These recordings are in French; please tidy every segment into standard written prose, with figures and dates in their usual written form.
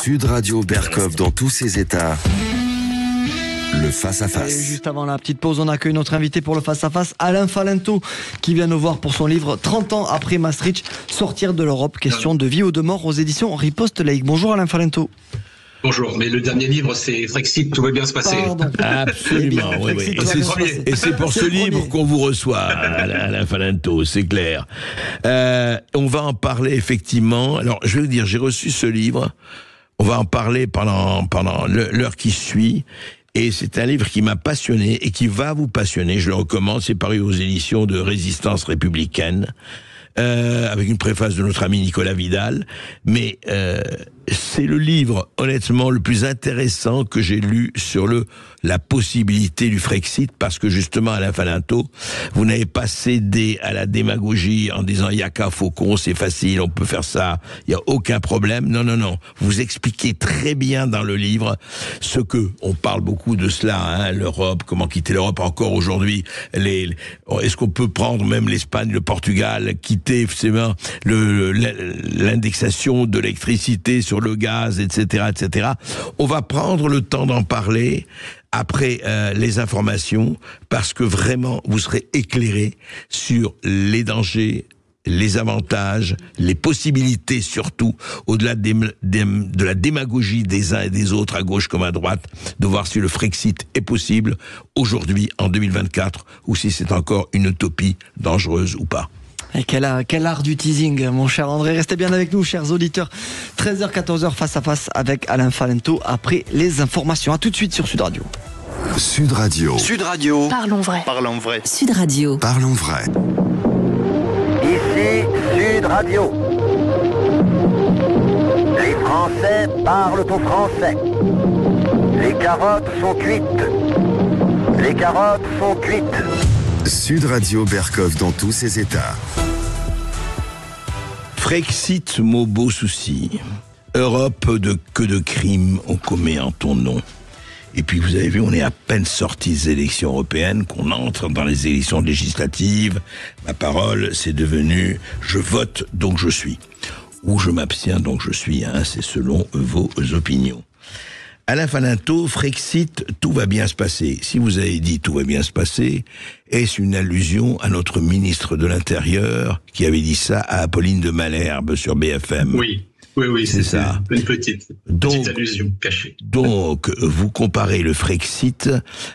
Sud Radio Berkov dans tous ses états. Le face-à-face. Et juste avant la petite pause, on accueille notre invité pour le face-à-face, Alain Falento, qui vient nous voir pour son livre 30 ans après Maastricht, sortir de l'Europe, question de vie ou de mort aux éditions Riposte Laïque. Bonjour Alain Falento. Bonjour, mais le dernier livre c'est Frexit, tout va bien se passer. Pardon. Absolument, oui, oui. Et c'est pour ce livre qu'on vous reçoit, Alain Falento, c'est clair. On va en parler effectivement. Alors, je vais vous dire, j'ai reçu ce livre. On va en parler pendant l'heure qui suit. Et c'est un livre qui m'a passionné et qui va vous passionner. Je le recommande. C'est paru aux éditions de Résistance républicaine, avec une préface de notre ami Nicolas Vidal. Mais c'est le livre, honnêtement, le plus intéressant que j'ai lu sur la possibilité du Frexit, parce que justement, Alain Falento, vous n'avez pas cédé à la démagogie en disant « il n'y a qu'un faucon, c'est facile, on peut faire ça, il n'y a aucun problème ». Non, non, non. Vous expliquez très bien dans le livre ce que, on parle beaucoup de cela, hein, l'Europe, comment quitter l'Europe encore aujourd'hui. Est-ce qu'on peut prendre même l'Espagne, le Portugal, quitter effectivement l'indexation de l'électricité sur le gaz, etc., etc. On va prendre le temps d'en parler après les informations, parce que vraiment, vous serez éclairé sur les dangers, les avantages, les possibilités surtout, au-delà de la démagogie des uns et des autres, à gauche comme à droite, de voir si le Frexit est possible aujourd'hui, en 2024, ou si c'est encore une utopie dangereuse ou pas. Et quel art du teasing, mon cher André. Restez bien avec nous, chers auditeurs. 13h, 14h, face à face avec Alain Falento, après les informations. À tout de suite sur Sud Radio. Sud Radio. Sud Radio. Parlons vrai. Parlons vrai. Sud Radio. Parlons vrai. Ici Sud Radio. Les Français parlent au français. Les carottes sont cuites. Les carottes sont cuites. Sud Radio Berkov dans tous ses états. Frexit, mot beau souci. Europe, que de crimes on commet en ton nom. Et puis vous avez vu, on est à peine sorti des élections européennes, qu'on entre dans les élections législatives. Ma parole, c'est devenu « je vote, donc je suis ». Ou « je m'abstiens, donc je suis hein, », c'est selon vos opinions. Alain Falento, Frexit, tout va bien se passer. Si vous avez dit tout va bien se passer, est-ce une allusion à notre ministre de l'Intérieur qui avait dit ça à Apolline de Malherbe sur BFM? Oui, c'est ça. Une petite allusion cachée. Donc, vous comparez le Frexit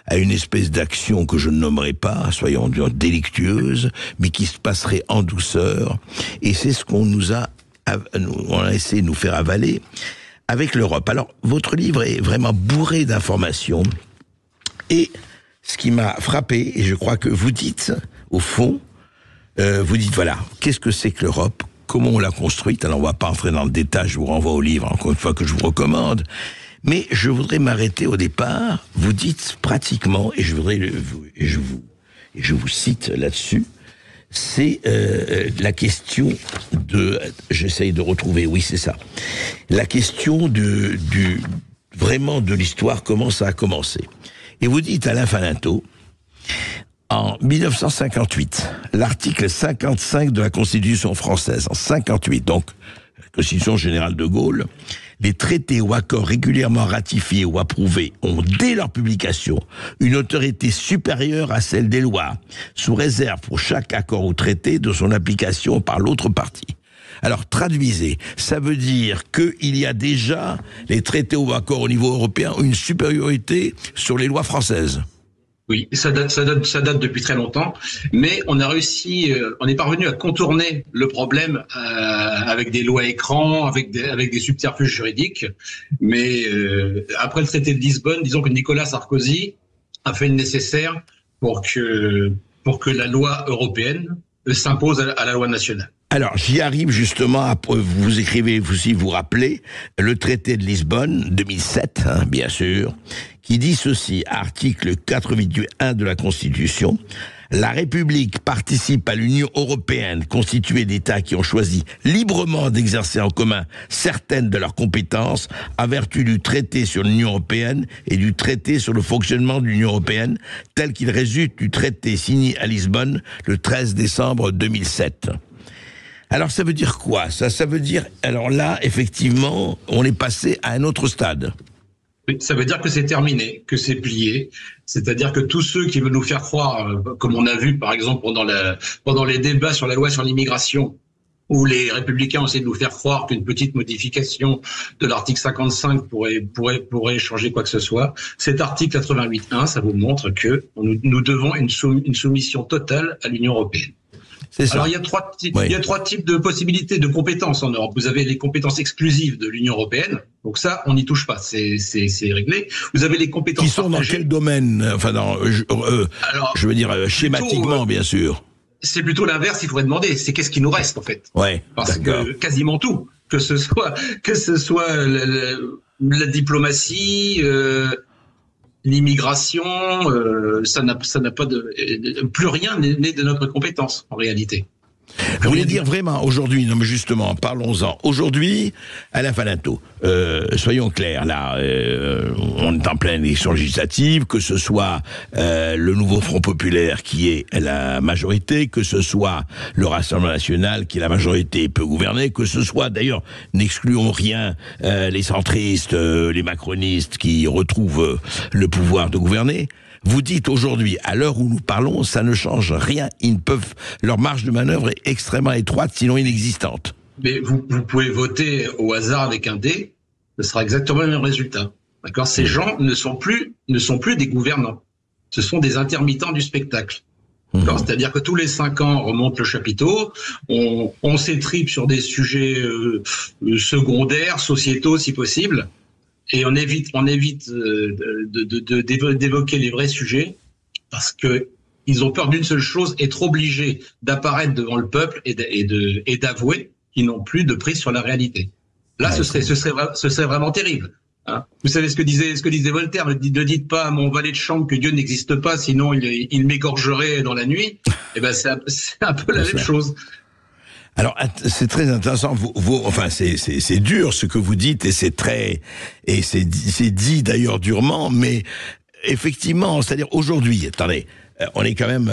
à une espèce d'action que je ne nommerai pas, soyons délictueuse, mais qui se passerait en douceur. Et c'est ce qu'on on a essayé de nous faire avaler avec l'Europe. Alors, votre livre est vraiment bourré d'informations. Et ce qui m'a frappé, et je crois que vous dites, au fond, vous dites, voilà, qu'est-ce que c'est que l'Europe? Comment on l'a construite? Alors, on va pas entrer dans le détail, je vous renvoie au livre, encore une fois, que je vous recommande. Mais je voudrais m'arrêter au départ. Vous dites pratiquement, et je vous cite là-dessus, c'est la question j'essaye de retrouver, oui c'est ça, la question vraiment de l'histoire, comment ça a commencé. Et vous dites, Alain Falento, en 1958, l'article 55 de la Constitution française, en 58, donc la Constitution générale de Gaulle, les traités ou accords régulièrement ratifiés ou approuvés ont, dès leur publication, une autorité supérieure à celle des lois, sous réserve pour chaque accord ou traité de son application par l'autre partie. Alors, traduisez, ça veut dire qu'il y a déjà, les traités ou accords au niveau européen, une supériorité sur les lois françaises. Oui, ça date depuis très longtemps, mais on a réussi, on est parvenu à contourner le problème avec des lois écrans, avec des subterfuges juridiques. Mais après le traité de Lisbonne, disons que Nicolas Sarkozy a fait le nécessaire pour que la loi européenne s'impose à la loi nationale. Alors, j'y arrive justement, vous écrivez, vous rappelez, le traité de Lisbonne, 2007, hein, bien sûr, qui dit ceci, article 4.1 de la Constitution, la République participe à l'Union européenne constituée d'États qui ont choisi librement d'exercer en commun certaines de leurs compétences à vertu du traité sur l'Union européenne et du traité sur le fonctionnement de l'Union européenne tel qu'il résulte du traité signé à Lisbonne le 13 décembre 2007. Alors ça veut dire quoi? Ça veut dire, alors là, effectivement, on est passé à un autre stade. Oui, ça veut dire que c'est terminé, que c'est plié. C'est-à-dire que tous ceux qui veulent nous faire croire, comme on a vu par exemple pendant les débats sur la loi sur l'immigration, où les républicains ont essayé de nous faire croire qu'une petite modification de l'article 55 pourrait changer quoi que ce soit. Cet article 88.1, ça vous montre que nous devons une soumission totale à l'Union européenne. C'est ça. Alors il y a trois types de possibilités de compétences en Europe. Vous avez les compétences exclusives de l'Union européenne, donc ça on n'y touche pas, c'est réglé. Vous avez les compétences qui sont partagées. Dans quel domaine? Enfin, je veux dire schématiquement, bien sûr. C'est plutôt l'inverse, il faudrait demander. C'est qu'est-ce qui nous reste en fait? Ouais. Parce que quasiment tout, que ce soit la diplomatie, l'immigration, ça n'a pas plus rien n'est de notre compétence en réalité. Vous voulez dire vraiment aujourd'hui, non mais justement, parlons-en. Aujourd'hui, Alain Falinto, soyons clairs, là, on est en pleine élection législative, que ce soit le nouveau Front Populaire qui est la majorité, que ce soit le Rassemblement National qui est la majorité et peut gouverner, que ce soit, d'ailleurs, n'excluons rien, les centristes, les macronistes qui retrouvent le pouvoir de gouverner. Vous dites aujourd'hui, à l'heure où nous parlons, ça ne change rien. Leur marge de manœuvre est extrêmement étroite, sinon inexistante. Mais vous pouvez voter au hasard avec un dé, ce sera exactement le même résultat. D'accord ? Ces gens ne sont plus des gouvernants. Ce sont des intermittents du spectacle. C'est-à-dire que tous les 5 ans, on remonte le chapiteau, on s'étripe sur des sujets secondaires, sociétaux si possible. Et on évite d'évoquer les vrais sujets parce que ils ont peur d'une seule chose, être obligés d'apparaître devant le peuple et d'avouer qu'ils n'ont plus de prise sur la réalité. Là, ce serait vraiment terrible. Hein. Vous savez ce que disait Voltaire, ne dites pas à mon valet de chambre que Dieu n'existe pas, sinon il m'égorgerait dans la nuit. Et ben c'est un peu la même chose. Alors, c'est très intéressant. Enfin, c'est dur ce que vous dites, et c'est dit d'ailleurs durement, mais effectivement, c'est-à-dire aujourd'hui, attendez, on est quand même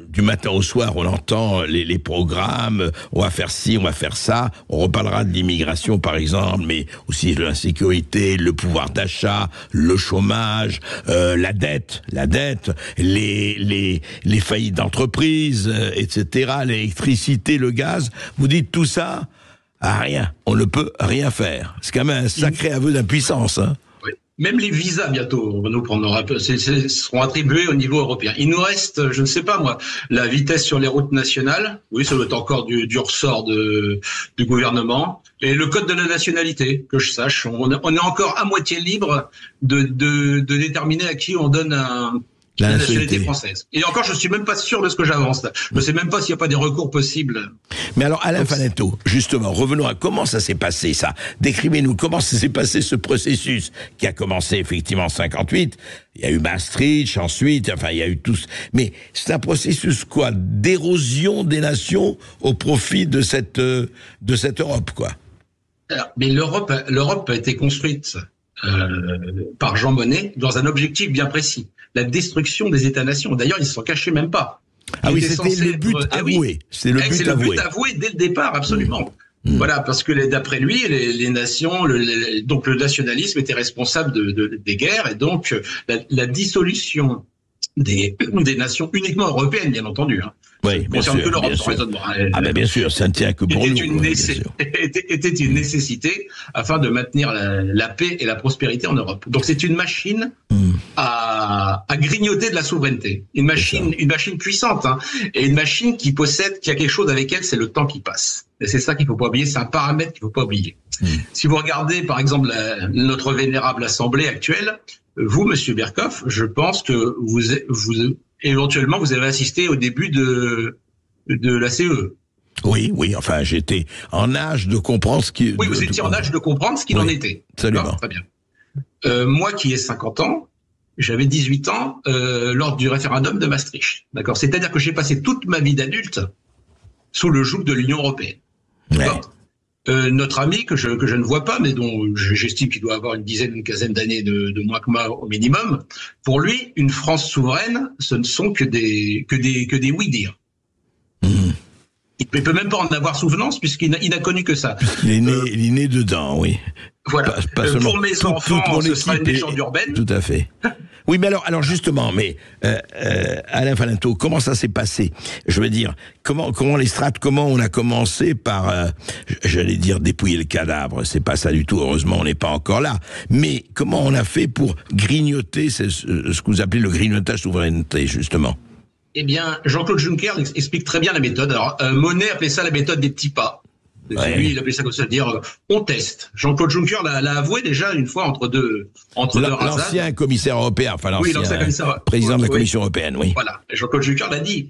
du matin au soir, on entend les programmes, on va faire ci, on va faire ça, on reparlera de l'immigration par exemple, mais aussi de l'insécurité, le pouvoir d'achat, le chômage, la dette, les faillites d'entreprises, etc., l'électricité, le gaz. Vous dites tout ça, rien, on ne peut rien faire. C'est quand même un sacré aveu d'impuissance, hein. Même les visas, bientôt, seront attribués au niveau européen. Il nous reste, je ne sais pas moi, la vitesse sur les routes nationales. Oui, ça doit être encore du ressort du gouvernement. Et le code de la nationalité, que je sache. On est encore à moitié libre de déterminer à qui on donne la nationalité française. Et encore, je suis même pas sûr de ce que j'avance là. Je ne sais même pas s'il n'y a pas des recours possibles. Mais alors, Alain Falinto, justement, revenons à comment ça s'est passé, ça. Décrivez-nous comment ça s'est passé, ce processus qui a commencé effectivement en 58. Il y a eu Maastricht, ensuite, enfin, il y a eu tous. Mais c'est un processus, quoi, d'érosion des nations au profit de cette Europe, quoi. Alors, mais l'Europe a été construite par Jean Monnet dans un objectif bien précis. La destruction des États-nations. D'ailleurs, ils ne s'en cachaient même pas. Ah oui, c'était le but avoué. C'est le but avoué dès le départ, absolument. Voilà, parce que d'après lui, les nations, donc le nationalisme était responsable des guerres, et donc la dissolution des nations uniquement européennes, bien entendu. Hein. Oui, bien sûr. Que l'Europe, bien sûr, ça ne tient que pour nous. Était une nécessité afin de maintenir la paix et la prospérité en Europe. Donc c'est une machine à grignoter de la souveraineté. Une machine puissante, hein, et une machine qui a quelque chose avec elle, c'est le temps qui passe. Et c'est ça qu'il faut pas oublier, c'est un paramètre qu'il faut pas oublier. Si vous regardez, par exemple, notre vénérable assemblée actuelle, vous, Monsieur Berkoff, je pense que éventuellement, vous avez assisté au début de la CE. Oui, enfin, j'étais en âge de comprendre ce qui... Oui, vous étiez en âge de comprendre ce qu'il en était. Absolument. Très bien. Moi qui ai 50 ans, j'avais 18 ans lors du référendum de Maastricht. D'accord. C'est-à-dire que j'ai passé toute ma vie d'adulte sous le joug de l'Union européenne. D'accord. Notre ami que je ne vois pas, mais dont j'estime qu'il doit avoir une quinzaine d'années de moins que moi au minimum, pour lui, une France souveraine, ce ne sont que des oui-dire. Il peut même pas en avoir souvenance puisqu'il n'a connu que ça. Il est né dedans, oui. Voilà. Pas seulement. Pour mes enfants, ce sera une légende urbaine. Tout à fait. Oui, mais alors justement, Alain Falintot, comment ça s'est passé? Je veux dire, comment les strates, comment on a commencé par, j'allais dire dépouiller le cadavre, c'est pas ça du tout, heureusement on n'est pas encore là, mais comment on a fait pour grignoter ce que vous appelez le grignotage souveraineté, justement? Eh bien, Jean-Claude Juncker explique très bien la méthode. Alors, Monnet appelait ça la méthode des petits pas. Ouais. Lui, il appelait ça comme ça, dire on teste. Jean-Claude Juncker l'a avoué déjà une fois entre deux rasades. L'ancien commissaire européen, enfin l'ancien président de la Commission européenne, oui. Voilà, Jean-Claude Juncker l'a dit.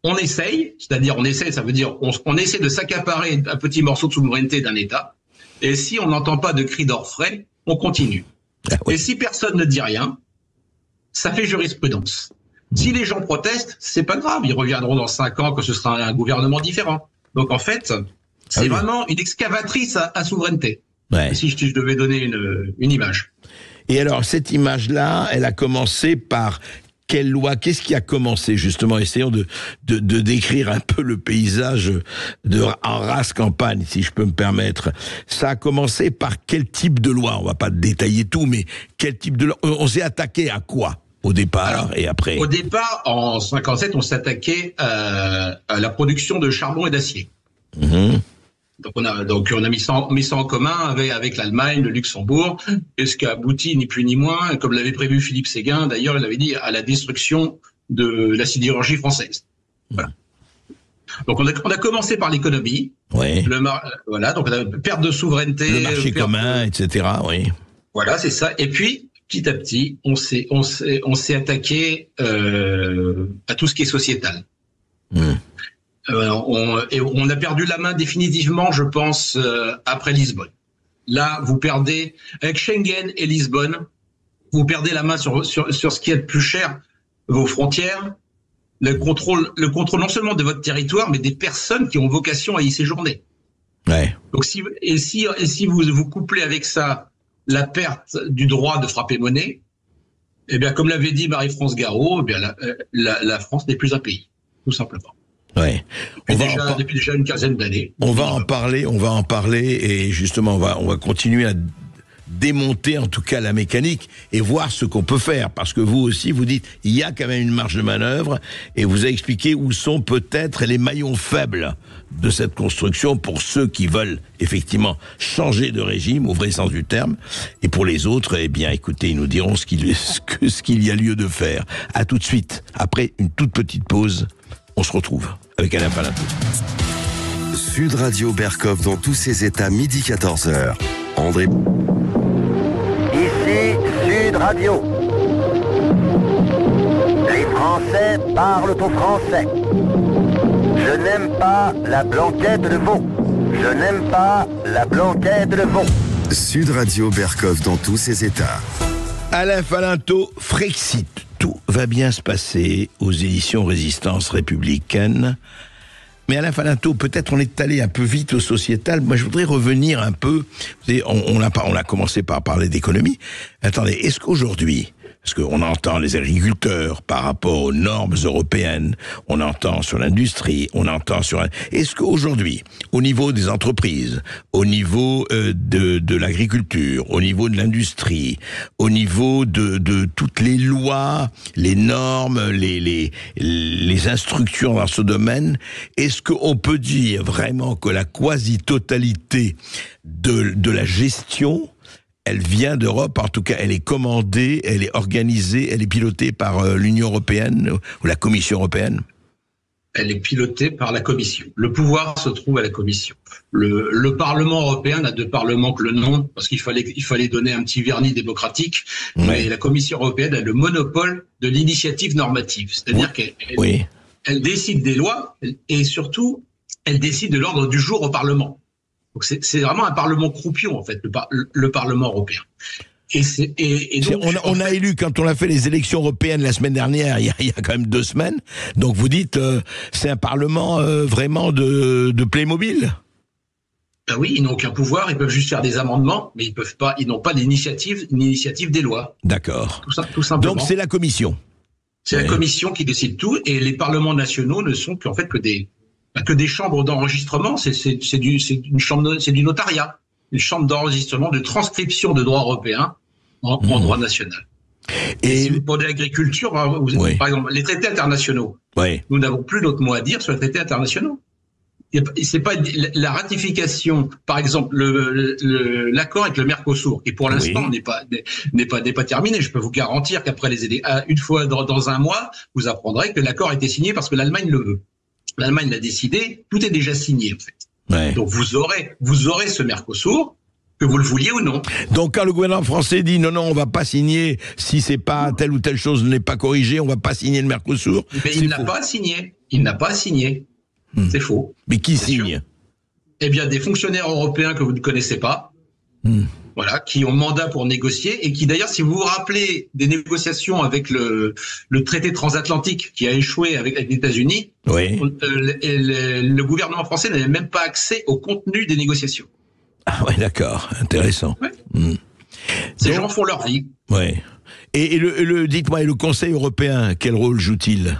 On essaye, c'est-à-dire on essaye, ça veut dire on essaie de s'accaparer un petit morceau de souveraineté d'un État. Et si on n'entend pas de cris d'orfraie, on continue. Ah, oui. Et si personne ne dit rien, ça fait jurisprudence. Si les gens protestent, c'est pas grave, ils reviendront dans 5 ans que ce sera un gouvernement différent. Donc en fait, c'est vraiment une excavatrice à souveraineté. Ouais. Si je devais donner une image. Et alors cette image-là, elle a commencé par quelle loi? Qu'est-ce qui a commencé justement? Essayons de décrire un peu le paysage en race campagne, si je peux me permettre. Ça a commencé par quel type de loi? On va pas détailler tout, mais quel type de loi? On s'est attaqué à quoi? Au départ. Alors, et après? Au départ, en 57, on s'attaquait à la production de charbon et d'acier. Mmh. Donc on a mis ça en commun avec l'Allemagne, le Luxembourg, et ce qui a abouti ni plus ni moins, comme l'avait prévu Philippe Séguin, d'ailleurs il avait dit, à la destruction de la sidérurgie française. Voilà. Donc on a commencé par l'économie. Oui. Voilà, donc on a perte de souveraineté, le marché commun, etc. Oui. Voilà, c'est ça. Et puis petit à petit, on s'est attaqué à tout ce qui est sociétal. Mmh. On a perdu la main définitivement, je pense, après Lisbonne. Là, vous perdez, avec Schengen et Lisbonne, vous perdez la main sur ce qui est le plus cher, vos frontières, le contrôle non seulement de votre territoire, mais des personnes qui ont vocation à y séjourner. Ouais. Donc si vous couplez avec ça la perte du droit de frapper monnaie, eh bien, comme l'avait dit Marie-France Garot, eh bien, la France n'est plus un pays, tout simplement. Ouais. Depuis déjà une quinzaine d'années. On va en parler et justement on va continuer à démonter en tout cas la mécanique et voir ce qu'on peut faire, parce que vous aussi vous dites il y a quand même une marge de manœuvre et vous avez expliqué où sont peut-être les maillons faibles de cette construction pour ceux qui veulent effectivement changer de régime au vrai sens du terme, et pour les autres, eh bien écoutez, ils nous diront ce qu'il y a lieu de faire. À tout de suite, après une toute petite pause. On se retrouve avec Alain Falintot. Sud Radio Berkov dans tous ses états, midi 14h. André. Ici Sud Radio. Les Français parlent au français. Je n'aime pas la blanquette de veau. Je n'aime pas la blanquette de veau. Sud Radio Berkov dans tous ses états. Alain Falintot, Frexit. Tout va bien se passer aux éditions Résistance Républicaine. Mais Alain Falintot, peut-être on est allé un peu vite au sociétal. Moi, je voudrais revenir un peu. Vous savez, on a commencé par parler d'économie. Attendez, est-ce qu'aujourd'hui, parce qu'on entend les agriculteurs par rapport aux normes européennes, on entend sur l'industrie, on entend sur... Est-ce qu'aujourd'hui, au niveau des entreprises, au niveau de l'agriculture, au niveau de l'industrie, au niveau de toutes les lois, les normes, les instructions dans ce domaine, est-ce qu'on peut dire vraiment que la quasi-totalité de la gestion, elle vient d'Europe, en tout cas elle est commandée, elle est organisée, elle est pilotée par l'Union européenne ou la Commission européenne? Elle est pilotée par la Commission. Le pouvoir se trouve à la Commission. Le Parlement européen n'a de parlement que le nom, parce qu'il fallait donner un petit vernis démocratique, ouais. Mais la Commission européenne a le monopole de l'initiative normative. C'est-à-dire qu'elle décide des lois, et surtout, elle décide de l'ordre du jour au Parlement. Donc c'est vraiment un parlement croupion, en fait, le Parlement européen. Et donc, on a élu, quand on a fait les élections européennes la semaine dernière, il y a quand même 2 semaines, donc vous dites, c'est un parlement vraiment de Playmobil? Ben oui, ils n'ont aucun pouvoir, ils peuvent juste faire des amendements, mais ils n'ont pas l'initiative des lois. D'accord. Tout simplement. Donc c'est la Commission. C'est la Commission qui décide tout, et les parlements nationaux ne sont qu'en fait que que des chambres d'enregistrement, c'est du notariat, une chambre d'enregistrement, de transcription de droit européen en droit national. Et si vous prenez l'agriculture, par exemple, les traités internationaux, nous n'avons plus notre mot à dire sur les traités internationaux. C'est pas la ratification, par exemple, l'accord avec le Mercosur, qui pour l'instant n'est pas terminé. Je peux vous garantir qu'après une fois dans un mois, vous apprendrez que l'accord a été signé parce que l'Allemagne le veut. L'Allemagne l'a décidé, tout est déjà signé en fait. Donc vous aurez ce Mercosur, que vous le vouliez ou non. Donc quand le gouvernement français dit non, on va pas signer, si c'est pas telle ou telle chose n'est pas corrigée, on va pas signer le Mercosur. Mais il n'a pas signé. Il n'a pas signé. C'est faux. Mais qui signe? Eh bien, des fonctionnaires européens que vous ne connaissez pas, voilà, qui ont mandat pour négocier et qui d'ailleurs, si vous vous rappelez des négociations avec le traité transatlantique qui a échoué avec les États-Unis, le gouvernement français n'avait même pas accès au contenu des négociations. Ah ouais, d'accord, intéressant. Ces gens font leur vie. Et dites-moi, et le Conseil européen, quel rôle joue-t-il?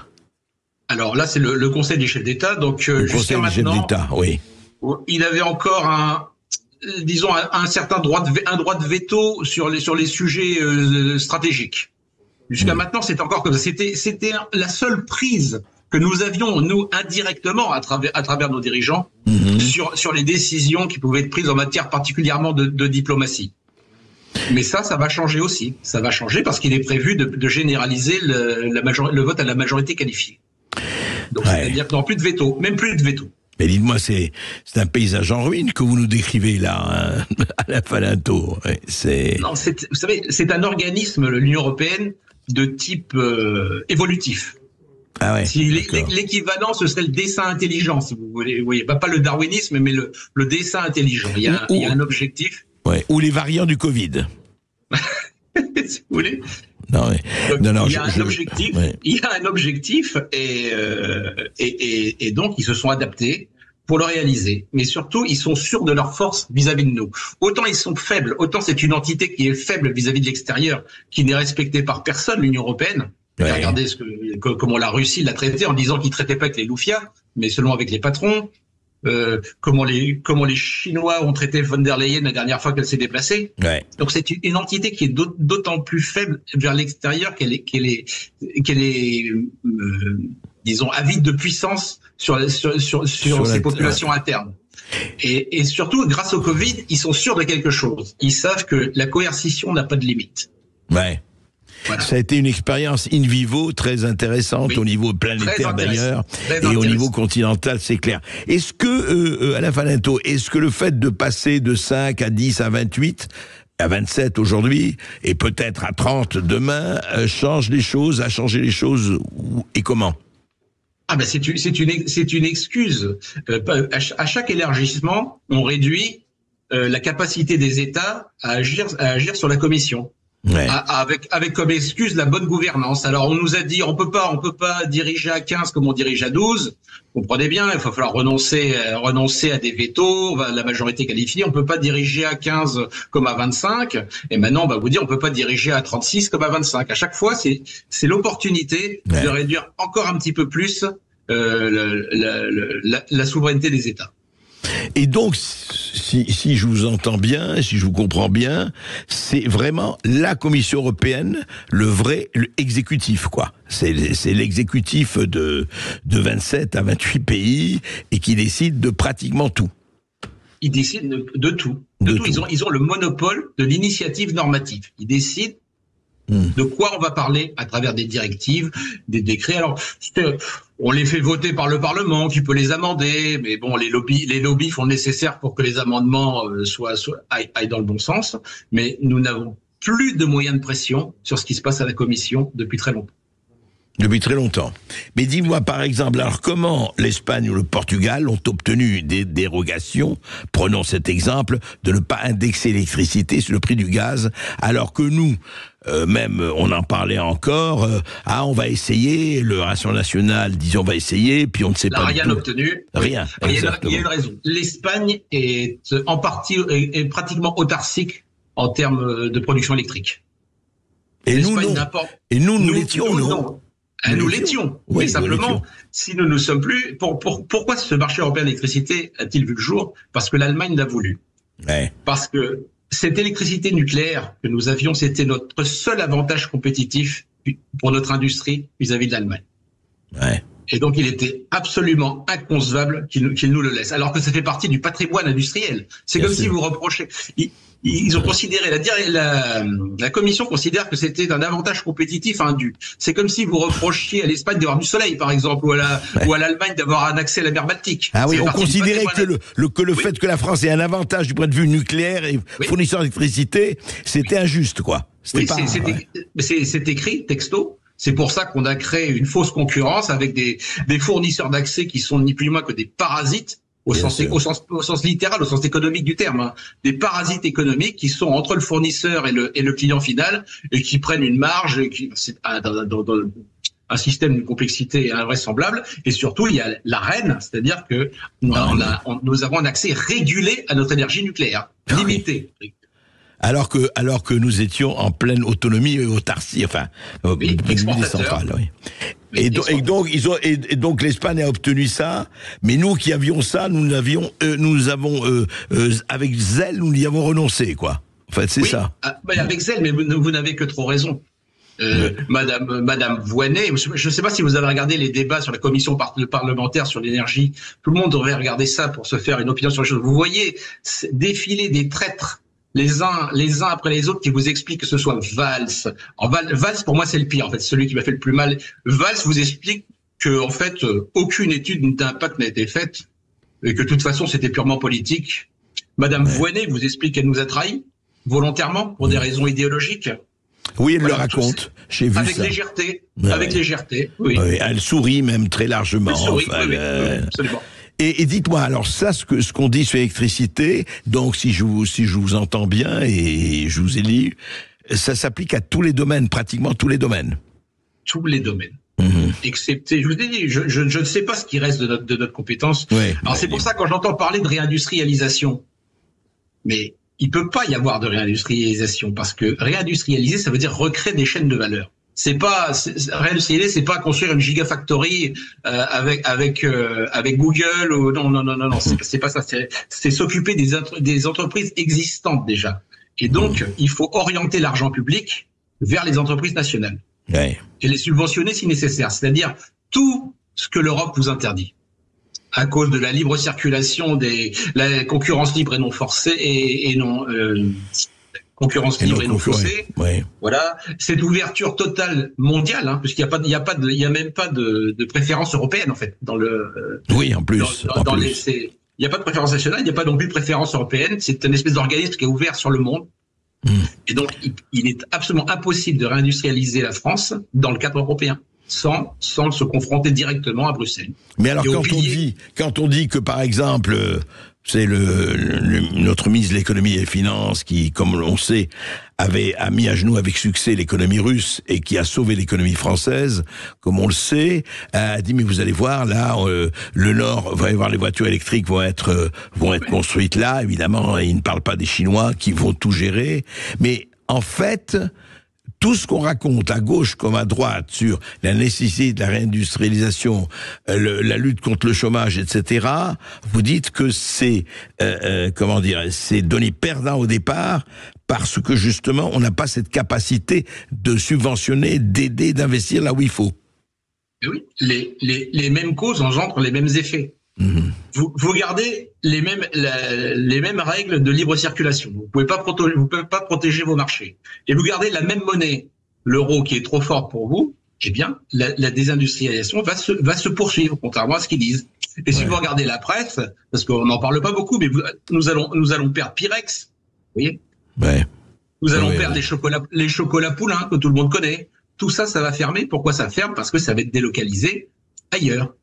Alors là, c'est le Conseil des chefs d'État. Donc jusqu'à maintenant, il avait encore un certain droit de veto sur les sujets stratégiques. Jusqu'à maintenant, c'est encore comme ça. C'était la seule prise que nous avions, nous, indirectement, à travers nos dirigeants, sur les décisions qui pouvaient être prises en matière particulièrement de diplomatie. Mais ça va changer aussi. Ça va changer parce qu'il est prévu de généraliser le vote à la majorité qualifiée. Donc c'est-à-dire qu'il n'y aura plus de veto, même plus de veto. Mais dites-moi, c'est un paysage en ruine que vous nous décrivez là, hein, Alain Falintot. Non, vous savez, c'est un organisme, l'Union européenne, de type évolutif. L'équivalent, ce serait le dessin intelligent, si vous voulez. Vous voyez, pas le darwinisme, mais le dessin intelligent. Il y a un objectif. Ou les variants du Covid. Si vous voulez. Il y a un objectif et donc ils se sont adaptés pour le réaliser. Mais surtout, ils sont sûrs de leur force vis-à-vis de nous. Autant ils sont faibles, autant c'est une entité qui est faible vis-à-vis de l'extérieur, qui n'est respectée par personne, l'Union européenne. Regardez comment la Russie l'a traité en disant qu'ils ne traitaient pas avec les loufias, mais seulement avec les patrons. Comment les Chinois ont traité von der Leyen la dernière fois qu'elle s'est déplacée. Donc c'est une entité qui est d'autant plus faible vers l'extérieur qu'elle est disons avide de puissance sur ses populations internes. Et surtout grâce au Covid, ils sont sûrs de quelque chose. Ils savent que la coercition n'a pas de limite. Voilà. Ça a été une expérience in vivo très intéressante au niveau planétaire d'ailleurs et au niveau continental, c'est clair. Est-ce que, Alain Falintot, est-ce que le fait de passer de 5 à 10 à 28 à 27 aujourd'hui et peut-être à 30 demain a changé les choses et comment? C'est une excuse. À chaque élargissement, on réduit la capacité des États à agir sur la Commission. Avec comme excuse la bonne gouvernance. Alors on nous a dit on peut pas diriger à 15 comme on dirige à 12. Comprenez bien, il va falloir renoncer à des vétos, la majorité qualifiée. On peut pas diriger à 15 comme à 25. Et maintenant on va vous dire on peut pas diriger à 36 comme à 25. À chaque fois c'est l'opportunité de réduire encore un petit peu plus la souveraineté des États. Et donc, si je vous entends bien, si je vous comprends bien, c'est vraiment la Commission européenne, le exécutif, quoi. C'est l'exécutif de 27 à 28 pays et qui décide de pratiquement tout. Ils décident de tout. Ils ont le monopole de l'initiative normative. Ils décident de quoi on va parler à travers des directives, des décrets. Alors, on les fait voter par le Parlement, qui peut les amender, mais bon, les lobbies font le nécessaire pour que les amendements aillent dans le bon sens. Mais nous n'avons plus de moyens de pression sur ce qui se passe à la Commission depuis très longtemps. Depuis très longtemps. Mais dis-moi par exemple, alors comment l'Espagne ou le Portugal ont obtenu des dérogations, prenons cet exemple, de ne pas indexer l'électricité sur le prix du gaz, alors que nous, même on en parlait encore, on va essayer, le Rassemblement national disait on va essayer, puis on ne sait pas du tout. Rien obtenu. Rien. Il y a une raison. L'Espagne est en partie est pratiquement autarcique en termes de production électrique. Et nous l'étions, non. Nous l'étions. Oui, mais simplement, si nous ne sommes plus, pourquoi ce marché européen d'électricité a-t-il vu le jour? Parce que l'Allemagne l'a voulu. Ouais. Parce que cette électricité nucléaire que nous avions, c'était notre seul avantage compétitif pour notre industrie vis-à-vis de l'Allemagne. Ouais. Et donc, il était absolument inconcevable qu'il nous le laisse, alors que ça fait partie du patrimoine industriel. C'est comme si vous reprochez. Ils ont considéré, la commission considère que c'était un avantage compétitif indu. C'est comme si vous reprochiez à l'Espagne d'avoir du soleil, par exemple, ou à l'Allemagne d'avoir un accès à la mer Baltique. Ah oui, on considérait que le fait que la France ait un avantage du point de vue nucléaire et fournisseur d'électricité, c'était injuste, quoi. C'est écrit texto. C'est pour ça qu'on a créé une fausse concurrence avec des fournisseurs d'accès qui sont ni plus ni moins que des parasites, au sens littéral, au sens économique du terme, hein. Des parasites économiques qui sont entre le fournisseur et le client final et qui prennent une marge, c'est dans un système d'une complexité invraisemblable. Et surtout, il y a la reine, c'est-à-dire que nous avons un accès régulé à notre énergie nucléaire, limité. Alors que nous étions en pleine autonomie et autarcie, exportateur. Oui. Et donc l'Espagne a obtenu ça, mais nous qui avions ça, nous avons avec zèle, nous y avons renoncé, quoi. En fait, c'est ça. Avec zèle, mais vous n'avez que trop raison. Madame Voynet, je ne sais pas si vous avez regardé les débats sur la commission parlementaire sur l'énergie. Tout le monde devrait regarder ça pour se faire une opinion sur les choses. Vous voyez défiler des traîtres les uns après les autres qui vous expliquent, que ce soit Valls. Valls, pour moi, c'est le pire, en fait, celui qui m'a fait le plus mal. Valls vous explique que, en fait, aucune étude d'impact n'a été faite et que, de toute façon, c'était purement politique. Madame Voynet vous explique qu'elle nous a trahis, volontairement, pour des raisons idéologiques. Oui, elle le raconte. J'ai vu avec ça. Légèreté. Ouais. Avec légèreté, oui. Elle sourit même très largement. Elle sourit, oui, absolument. Et dites-moi, alors ça, ce qu'on dit sur l'électricité, donc si je vous entends bien et je vous ai lu, ça s'applique à tous les domaines, pratiquement tous les domaines. Tous les domaines. Excepté, je vous ai dit, je ne sais pas ce qui reste de notre compétence. Alors c'est pour ça, quand j'entends parler de réindustrialisation, mais il peut pas y avoir de réindustrialisation, parce que réindustrialiser, ça veut dire recréer des chaînes de valeur. Réindustrialiser, c'est pas construire une gigafactory avec Google ou non, c'est pas ça. C'est s'occuper des entreprises existantes déjà. Et donc, il faut orienter l'argent public vers les entreprises nationales et les subventionner si nécessaire. C'est-à-dire tout ce que l'Europe vous interdit à cause de la libre circulation, la concurrence libre et non forcée et non concurrence libre et non faussée. Voilà, cette ouverture totale mondiale, hein, puisqu'il y a même pas de préférence européenne en fait dans le. Oui, en plus. Il n'y a pas de préférence nationale, il n'y a pas non plus de préférence européenne. C'est une espèce d'organisme qui est ouvert sur le monde. Et donc, il est absolument impossible de réindustrialiser la France dans le cadre européen, sans se confronter directement à Bruxelles. Mais alors, quand on dit que, par exemple, c'est notre ministre de l'économie et des finances qui, comme on sait, a mis à genoux avec succès l'économie russe et qui a sauvé l'économie française, comme on le sait, a dit mais vous allez voir là, le Nord va y avoir les voitures électriques vont être construites là, évidemment, et il ne parle pas des Chinois qui vont tout gérer, mais en fait, tout ce qu'on raconte à gauche comme à droite sur la nécessité de la réindustrialisation, la lutte contre le chômage, etc., vous dites que c'est c'est donné perdant au départ parce que justement on n'a pas cette capacité de subventionner, d'aider, d'investir là où il faut. Et oui, les mêmes causes engendrent les mêmes effets. Vous gardez les mêmes règles de libre circulation. Vous pouvez pas protéger vos marchés. Et vous gardez la même monnaie, l'euro, qui est trop fort pour vous. Eh bien, la désindustrialisation va se poursuivre, contrairement à ce qu'ils disent. Et si vous regardez la presse, parce qu'on n'en parle pas beaucoup, mais nous allons perdre Pyrex. Vous voyez? Nous allons perdre les chocolats poulains que tout le monde connaît. Tout ça, ça va fermer. Pourquoi ça ferme? Parce que ça va être délocalisé ailleurs.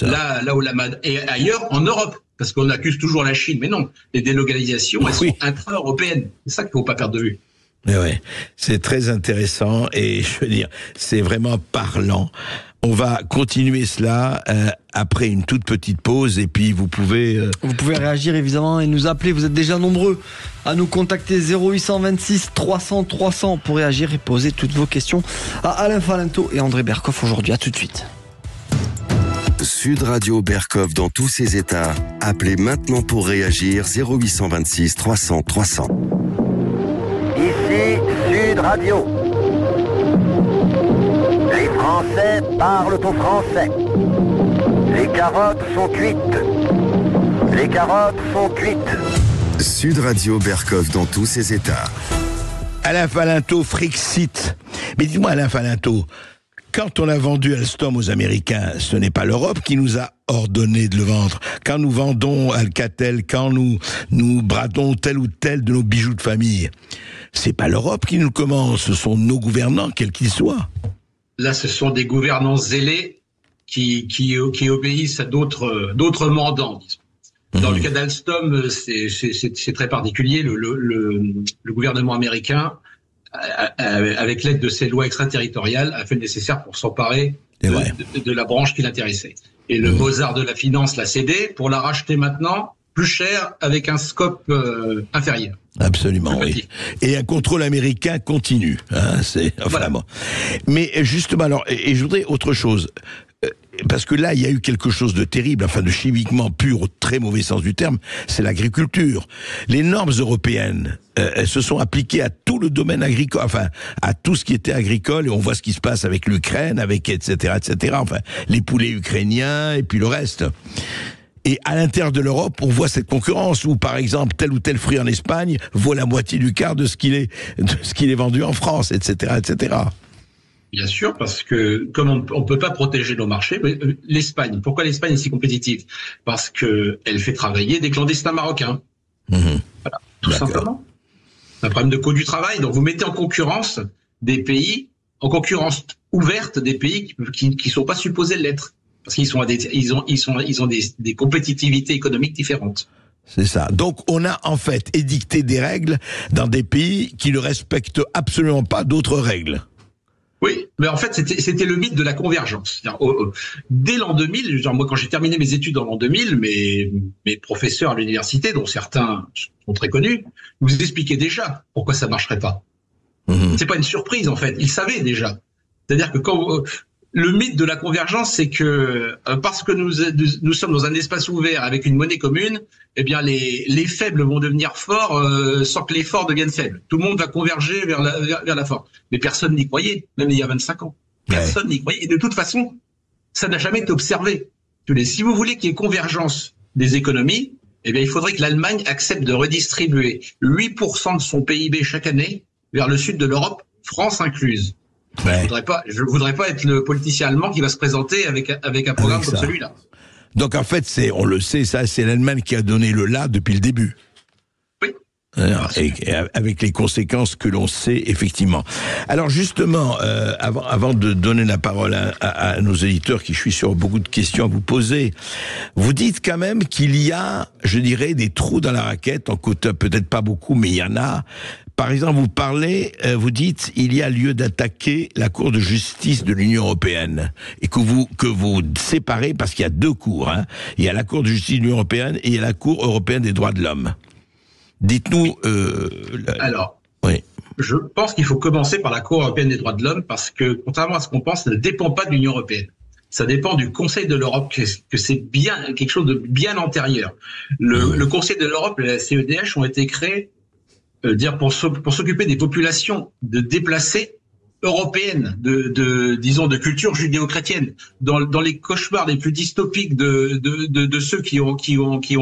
Là où et ailleurs en Europe, parce qu'on accuse toujours la Chine, mais non, les délocalisations, elles sont intra-européennes. C'est ça qu'il ne faut pas perdre de vue. Mais c'est très intéressant et je veux dire, c'est vraiment parlant. On va continuer cela après une toute petite pause, et puis vous pouvez... Vous pouvez réagir évidemment et nous appeler, vous êtes déjà nombreux à nous contacter 0826 300 300 pour réagir et poser toutes vos questions à Alain Falinto et André Berkoff aujourd'hui. À tout de suite. Sud Radio Berkoff dans tous ses états. Appelez maintenant pour réagir 0826 300 300. Ici Sud Radio. Les Français parlent au français. Les carottes sont cuites. Les carottes sont cuites. Sud Radio Berkoff dans tous ses états. Alain Falinto, Frexit. Mais dis-moi, Alain Falinto, quand on a vendu Alstom aux Américains, ce n'est pas l'Europe qui nous a ordonné de le vendre. Quand nous vendons Alcatel, quand nous bradons tel ou tel de nos bijoux de famille, c'est pas l'Europe qui nous le commande, ce sont nos gouvernants, quels qu'ils soient. Là, ce sont des gouvernants zélés qui obéissent à d'autres mandants, disons. Dans le cas d'Alstom, c'est très particulier. Le gouvernement américain, avec l'aide de ses lois extraterritoriales, a fait le nécessaire pour s'emparer de la branche qui l'intéressait. Et le Mozart de la finance l'a cédé pour la racheter maintenant plus cher avec un scope inférieur. Absolument, oui. Et un contrôle américain continue. Hein, voilà. Bon. Mais justement, alors, et je voudrais autre chose. Parce que là, il y a eu quelque chose de terrible, enfin de chimiquement pur au très mauvais sens du terme, c'est l'agriculture. Les normes européennes, elles se sont appliquées à tout le domaine agricole, enfin à tout ce qui était agricole, et on voit ce qui se passe avec l'Ukraine, avec etc., enfin les poulets ukrainiens et puis le reste. Et à l'intérieur de l'Europe, on voit cette concurrence où, par exemple, tel ou tel fruit en Espagne vaut la moitié du quart de ce qu'il est vendu en France, etc., etc. Bien sûr, parce que comme on peut pas protéger nos marchés, l'Espagne, pourquoi l'Espagne est si compétitive? Parce que elle fait travailler des clandestins marocains. Voilà, tout simplement. Un problème de coût du travail. Donc vous mettez en concurrence des pays, en concurrence ouverte des pays qui sont pas supposés l'être, parce qu'ils ont des compétitivités économiques différentes. C'est ça. Donc on a en fait édicté des règles dans des pays qui ne respectent absolument pas d'autres règles. Oui, mais en fait, c'était le mythe de la convergence. Dès l'an 2000, moi, quand j'ai terminé mes études en l'an 2000, mes professeurs à l'université, dont certains sont très connus, nous expliquaient déjà pourquoi ça marcherait pas. C'est pas une surprise, en fait. Ils savaient déjà. C'est-à-dire que quand le mythe de la convergence, c'est que parce que nous sommes dans un espace ouvert avec une monnaie commune, eh bien les faibles vont devenir forts sans que les forts deviennent faibles. Tout le monde va converger vers la force. Mais personne n'y croyait, même il y a 25 ans. Personne n'y croyait. Et de toute façon, ça n'a jamais été observé. Si vous voulez qu'il y ait convergence des économies, eh bien il faudrait que l'Allemagne accepte de redistribuer 8% de son PIB chaque année vers le sud de l'Europe, France incluse. Ouais. Je voudrais pas être le politicien allemand qui va se présenter avec un programme comme celui-là. Donc en fait, on le sait, ça, c'est l'Allemagne qui a donné le là depuis le début. Oui. Et avec les conséquences que l'on sait effectivement. Alors justement, avant de donner la parole à nos éditeurs, qui je suis sûr beaucoup de questions à vous poser, vous dites quand même qu'il y a, je dirais, des trous dans la raquette, en côté peut-être pas beaucoup, mais il y en a. Par exemple, vous dites, il y a lieu d'attaquer la Cour de justice de l'Union européenne et que vous séparez parce qu'il y a deux cours. Hein. Il y a la Cour de justice de l'Union européenne et il y a la Cour européenne des droits de l'homme. Dites-nous. Alors, oui. Je pense qu'il faut commencer par la Cour européenne des droits de l'homme parce que, contrairement à ce qu'on pense, ça ne dépend pas de l'Union européenne. Ça dépend du Conseil de l'Europe, que c'est bien quelque chose de bien antérieur. Le Conseil de l'Europe et la CEDH ont été créés pour s'occuper des populations de déplacés européennes, disons de culture judéo-chrétienne. Dans les cauchemars les plus dystopiques de ceux qui ont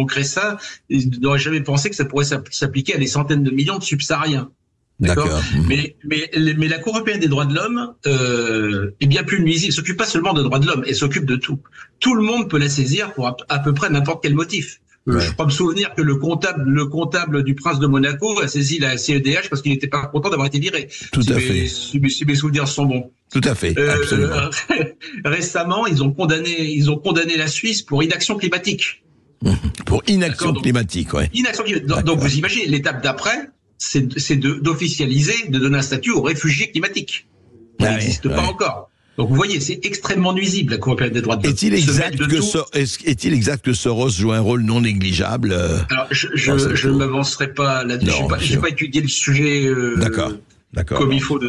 créé ça, ils n'auraient jamais pensé que ça pourrait s'appliquer à des centaines de millions de subsahariens. D'accord. Mais la Cour européenne des droits de l'homme est bien plus nuisible. Elle s'occupe pas seulement de droits de l'homme, elle s'occupe de tout. Tout le monde peut la saisir pour à peu près n'importe quel motif. Je crois me souvenir que le comptable du prince de Monaco a saisi la CEDH parce qu'il n'était pas content d'avoir été viré. Tout à fait. Si mes souvenirs sont bons. Tout à fait, absolument. Récemment, ils ont condamné la Suisse pour inaction climatique. Pour inaction climatique, ouais. Inaction climatique. Donc vous imaginez, l'étape d'après, c'est d'officialiser, de donner un statut aux réfugiés climatiques. Ça n'existe pas encore. Donc vous voyez, c'est extrêmement nuisible, la Cour européenne des droits de l'homme. Est-il exact que Soros joue un rôle non négligeable Alors, je ne m'avancerai pas là-dessus. Je n'ai pas étudié le sujet D'accord. comme il faut.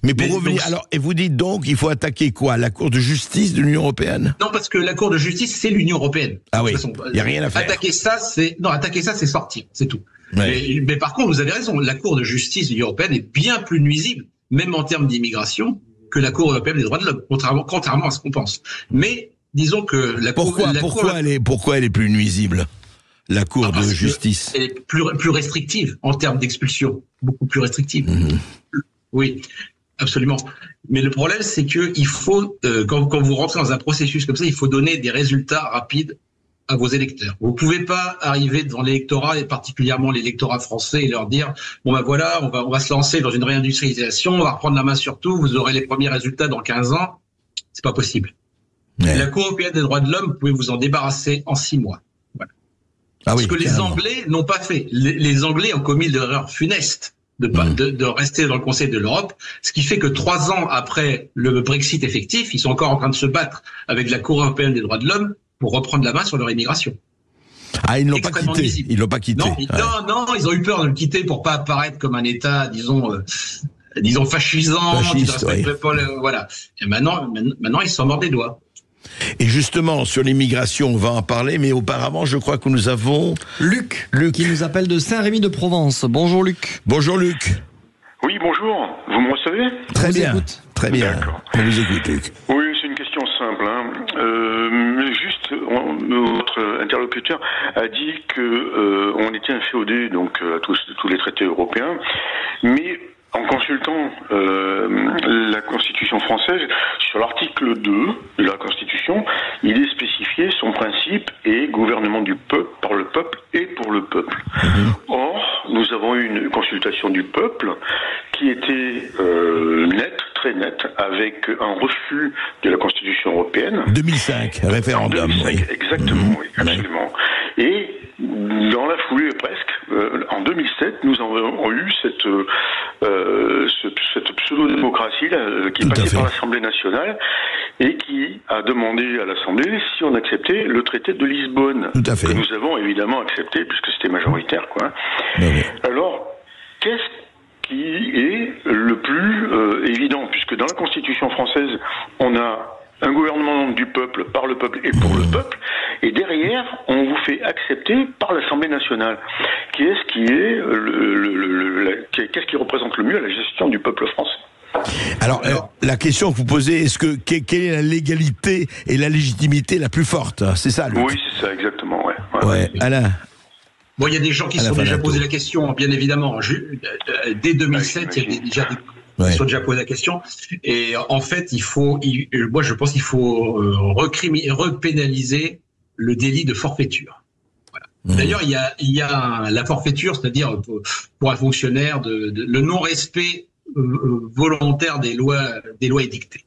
Mais pour revenir, et vous dites donc, il faut attaquer quoi? La Cour de justice de l'Union européenne? Non, parce que la Cour de justice, c'est l'Union européenne. Ah oui, il n'y a rien à faire. Attaquer ça, c'est sortir, c'est tout. Ouais. Mais par contre, vous avez raison, la Cour de justice de l'Union européenne est bien plus nuisible, même en termes d'immigration, que la Cour européenne des droits de l'homme, contrairement à ce qu'on pense. Mais disons que pourquoi elle est plus nuisible, la Cour de justice? Elle est plus restrictive en termes d'expulsion, beaucoup plus restrictive. Oui, absolument. Mais le problème, c'est que il faut, quand vous rentrez dans un processus comme ça, il faut donner des résultats rapides à vos électeurs. Vous pouvez pas arriver devant l'électorat, et particulièrement l'électorat français, et leur dire bon ben voilà, on va se lancer dans une réindustrialisation, on va reprendre la main sur tout, vous aurez les premiers résultats dans 15 ans. C'est pas possible. Ouais. La Cour européenne des droits de l'homme, vous pouvez vous en débarrasser en 6 mois. Voilà. Parce que les Anglais n'ont pas fait. Les Anglais ont commis l'erreur funeste de rester dans le Conseil de l'Europe, ce qui fait que 3 ans après le Brexit effectif, ils sont encore en train de se battre avec la Cour européenne des droits de l'homme pour reprendre la main sur leur immigration. Ah, ils ne l'ont pas quitté. Nuisible. Ils l'ont pas quitté. Non, ils ont eu peur de le quitter pour pas apparaître comme un État, disons fascisant, qui ne respecterait pas voilà. Et maintenant, ils s'en mordent les doigts. Et justement, sur l'immigration, on va en parler, mais auparavant, je crois que nous avons Luc, qui nous appelle de Saint-Rémy-de-Provence. Bonjour Luc. Bonjour Luc. Oui, bonjour. Vous me recevez? Très bien. Très bien. D'accord. On vous écoute, Luc. Oui, c'est une question simple. Votre interlocuteur a dit que on était inféodé donc à tous les traités européens, mais en consultant la Constitution française, sur l'article 2 de la Constitution, il est spécifié son principe est gouvernement du peuple, par le peuple et pour le peuple. Or, nous avons eu une consultation du peuple qui était nette, très nette, avec un refus de la Constitution européenne. 2005, référendum. 2005, oui. Exactement, oui, absolument. Et dans la foulée presque, en 2007, nous avons eu cette pseudo-démocratie qui est passée par l'Assemblée nationale et qui a demandé à l'Assemblée si on acceptait le traité de Lisbonne, que nous avons évidemment accepté puisque c'était majoritaire, quoi. Oui. Alors, qu'est-ce qui est le plus évident, puisque dans la Constitution française, on a un gouvernement du peuple, par le peuple et pour le peuple, et derrière, on vous fait accepter par l'Assemblée nationale. Qu'est-ce qui représente le mieux la gestion du peuple français? Alors, la question que vous posez, quelle est la légalité et la légitimité la plus forte? C'est ça, Luc? Oui, c'est ça, exactement, ouais. Alain? Bon, il y a des gens qui se sont déjà posé la question, bien évidemment. Dès 2007, il y a déjà des sont déjà posé la question. Et en fait, moi, je pense qu'il faut repénaliser le délit de forfaiture. Voilà. D'ailleurs, il y a la forfaiture, c'est-à-dire pour un fonctionnaire le non-respect volontaire des lois édictées.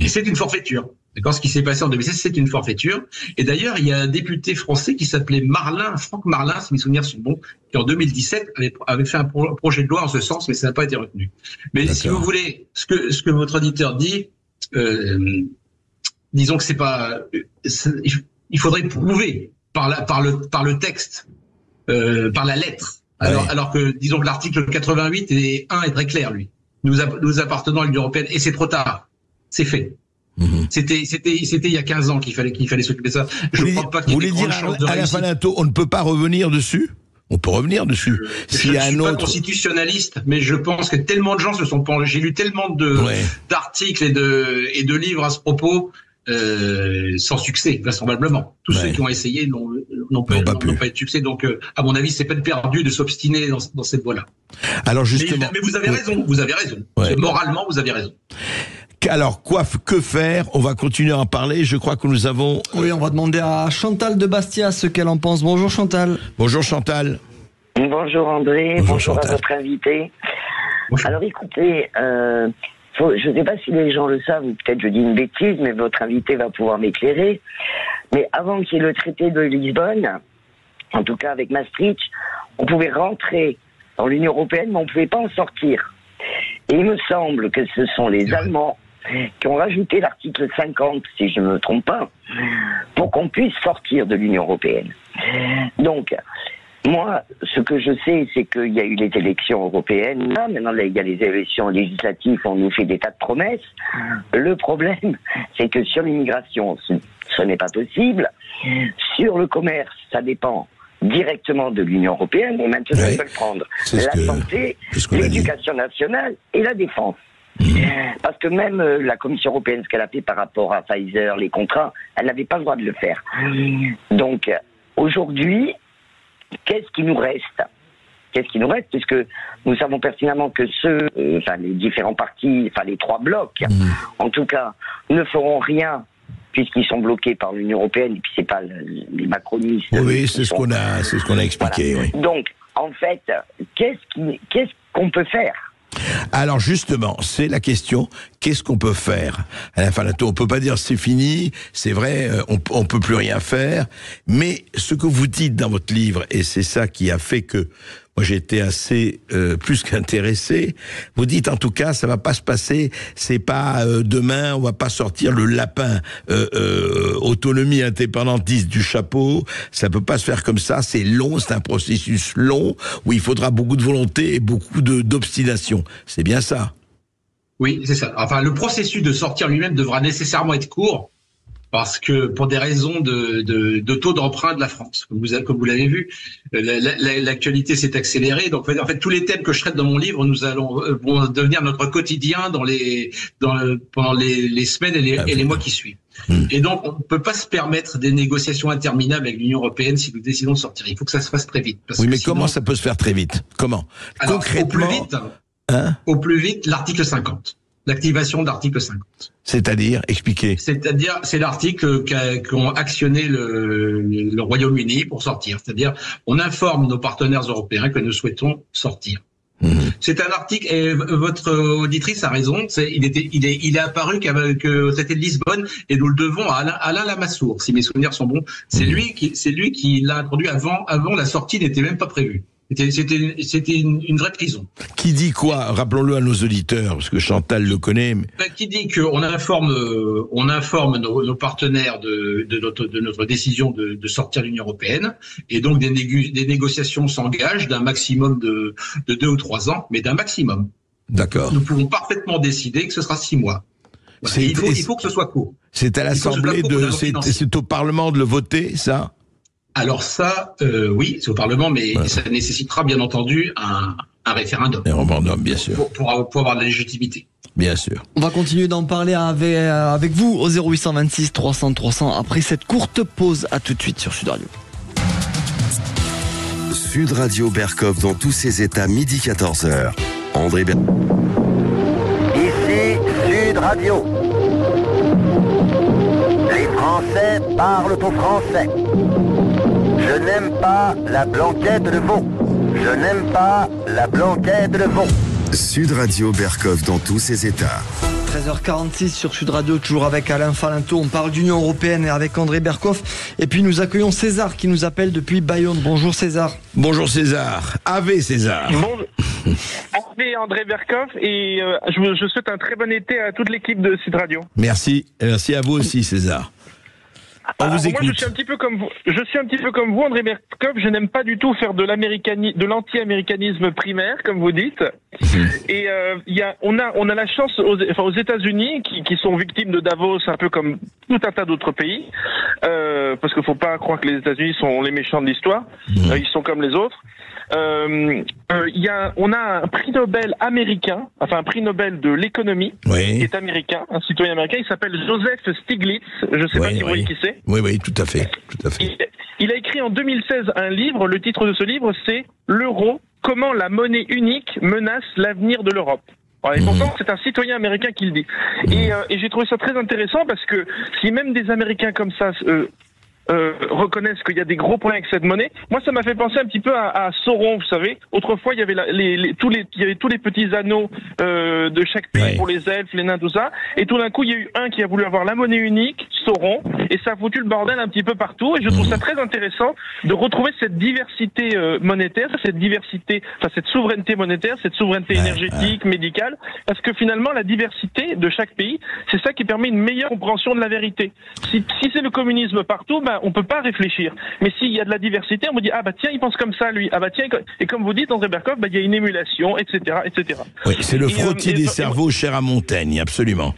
Et c'est une forfaiture. D'accord, ce qui s'est passé en 2016, c'est une forfaiture. Et d'ailleurs, il y a un député français qui s'appelait Franck Marlin, si mes souvenirs sont bons, qui en 2017 avait fait un projet de loi en ce sens, mais ça n'a pas été retenu. Mais si vous voulez, ce que votre auditeur dit, disons que c'est pas, il faudrait prouver par le texte, par la lettre. Alors que, disons que l'article 88 et 1 est très clair, lui. Nous appartenons à l'Union européenne, et c'est trop tard. C'est fait. C'était il y a 15 ans qu'il fallait s'occuper de ça. Je ne crois pas qu'il y ait de grandes chances de réussite. On ne peut pas revenir dessus? On peut revenir dessus. Je ne suis pas constitutionnaliste, mais je pense que tellement de gens se sont penchés. J'ai lu tellement d'articles et de livres à ce propos, sans succès, vraisemblablement. Tous ceux qui ont essayé n'ont pas eu de succès. Donc, à mon avis, c'est peine perdue de s'obstiner dans cette voie-là. Alors justement, mais vous avez raison. Vous avez raison. Moralement, vous avez raison. Alors, que faire? On va continuer à en parler. Je crois que nous avons... Oui, on va demander à Chantal de Bastia ce qu'elle en pense. Bonjour Chantal. Bonjour Chantal. Bonjour André. Bonjour à votre invité. Bonjour. Alors écoutez, je ne sais pas si les gens le savent, ou peut-être je dis une bêtise, mais votre invité va pouvoir m'éclairer. Mais avant qu'il y ait le traité de Lisbonne, en tout cas avec Maastricht, on pouvait rentrer dans l'Union européenne, mais on ne pouvait pas en sortir. Et il me semble que ce sont les Allemands qui ont rajouté l'article 50, si je ne me trompe pas, pour qu'on puisse sortir de l'Union européenne. Donc, moi, ce que je sais, c'est qu'il y a eu les élections européennes. Là, maintenant, il y a les élections législatives, on nous fait des tas de promesses. Le problème, c'est que sur l'immigration, ce n'est pas possible. Sur le commerce, ça dépend directement de l'Union européenne. Et maintenant, ils veulent prendre la santé, l'éducation nationale et la défense. Parce que même la Commission européenne, ce qu'elle a fait par rapport à Pfizer, les contrats, elle n'avait pas le droit de le faire. Donc, aujourd'hui, qu'est-ce qui nous reste? Qu'est-ce qui nous reste? Puisque nous savons pertinemment que les différents partis, les trois blocs, en tout cas, ne feront rien puisqu'ils sont bloqués par l'Union européenne et puis c'est pas les macronistes. Oui, c'est ce qu'on a expliqué. Voilà. Oui. Donc, en fait, qu'est-ce qu'on peut faire? Alors justement, c'est la question, qu'est-ce qu'on peut faire? À la fin de la tour, on peut pas dire c'est fini, c'est vrai, on peut plus rien faire, mais ce que vous dites dans votre livre, et c'est ça qui a fait que moi j'ai été assez plus qu'intéressé, vous dites en tout cas ça va pas se passer, c'est pas demain on va pas sortir le lapin autonomie indépendantiste du chapeau, ça peut pas se faire comme ça, c'est long, c'est un processus long où il faudra beaucoup de volonté et beaucoup d'obstination, c'est bien ça? Oui, c'est ça. Enfin, le processus de sortir lui-même devra nécessairement être court, parce que pour des raisons de taux d'emprunt de la France, comme vous l'avez vu, l'actualité s'est accélérée. Donc en fait, tous les thèmes que je traite dans mon livre, vont devenir notre quotidien pendant les semaines et les mois qui suivent. Et donc on ne peut pas se permettre des négociations interminables avec l'Union européenne si nous décidons de sortir. Il faut que ça se fasse très vite. Oui, mais comment ça peut se faire très vite? Comment? Alors, concrètement, au plus vite, l'article 50. L'activation de l'article 50. C'est-à-dire, expliquez. C'est-à-dire, c'est l'article qu'ont actionné le Royaume-Uni pour sortir. C'est-à-dire, on informe nos partenaires européens que nous souhaitons sortir. C'est un article, et votre auditrice a raison, il est apparu qu'au traité de Lisbonne, et nous le devons à Alain Lamassoure, si mes souvenirs sont bons. C'est lui qui l'a introduit avant la sortie n'était même pas prévue. C'était une vraie prison. Qui dit quoi? Rappelons-le à nos auditeurs, parce que Chantal le connaît. Mais... Qui dit qu'on informe nos partenaires de notre décision de sortir de l'Union européenne, et donc des négociations s'engagent d'un maximum de 2 ou 3 ans, mais d'un maximum. D'accord. Nous pouvons parfaitement décider que ce sera 6 mois. Voilà. Il faut que ce soit court. C'est à l'Assemblée c'est au Parlement de le voter, ça? Alors ça, oui, c'est au Parlement, mais ça nécessitera bien entendu un référendum. Un référendum, bien sûr. Pour avoir de la légitimité. Bien sûr. On va continuer d'en parler avec vous au 0826 300 300 après cette courte pause. À tout de suite sur Sud Radio. Sud Radio Berkov dans tous ses états, midi 14h. André Ici Sud Radio. Les Français parlent au français. Je n'aime pas la blanquette de veau. Je n'aime pas la blanquette de veau. Sud Radio Berkov dans tous ses états. 13h46 sur Sud Radio, toujours avec Alain Falinto. On parle d'Union européenne et avec André Berkov. Et puis nous accueillons César qui nous appelle depuis Bayonne. Bonjour César. Bonjour César. Ave César. Bonjour. Ave André Berkov. Et je souhaite un très bon été à toute l'équipe de Sud Radio. Merci. Merci à vous aussi César. On vous écoute. Moi, je suis un petit peu comme vous, André Berkov. Je n'aime pas du tout faire de l'anti-américanisme primaire, comme vous dites. Et on a la chance aux États-Unis, qui sont victimes de Davos, un peu comme tout un tas d'autres pays, parce qu'il faut pas croire que les États-Unis sont les méchants de l'histoire. Ils sont comme les autres. On a un prix Nobel américain, enfin un prix Nobel de l'économie, qui est américain, un citoyen américain. Il s'appelle Joseph Stiglitz. Je sais pas si vous voyez qui c'est. Oui, tout à fait. Il a écrit en 2016 un livre. Le titre de ce livre, c'est L'euro, comment la monnaie unique menace l'avenir de l'Europe. Et pourtant, c'est un citoyen américain qui le dit. Et j'ai trouvé ça très intéressant parce que si même des Américains comme ça reconnaissent qu'il y a des gros problèmes avec cette monnaie, moi ça m'a fait penser un petit peu à Sauron, vous savez. Autrefois, il y avait tous les petits anneaux de chaque pays pour les elfes, les nains, tout ça. Et tout d'un coup, il y a eu un qui a voulu avoir la monnaie unique, sauront, et ça a foutu le bordel un petit peu partout, et je trouve ça très intéressant de retrouver cette diversité monétaire, cette souveraineté monétaire, cette souveraineté énergétique, médicale, parce que finalement la diversité de chaque pays, c'est ça qui permet une meilleure compréhension de la vérité. Si c'est le communisme partout, on peut pas réfléchir. Mais s'il y a de la diversité, on me dit tiens, il pense comme ça lui, tiens, et comme vous dites André Berkoff, il y a une émulation, etc., etc. Oui, c'est le frottis des cerveaux cher à Montaigne, absolument.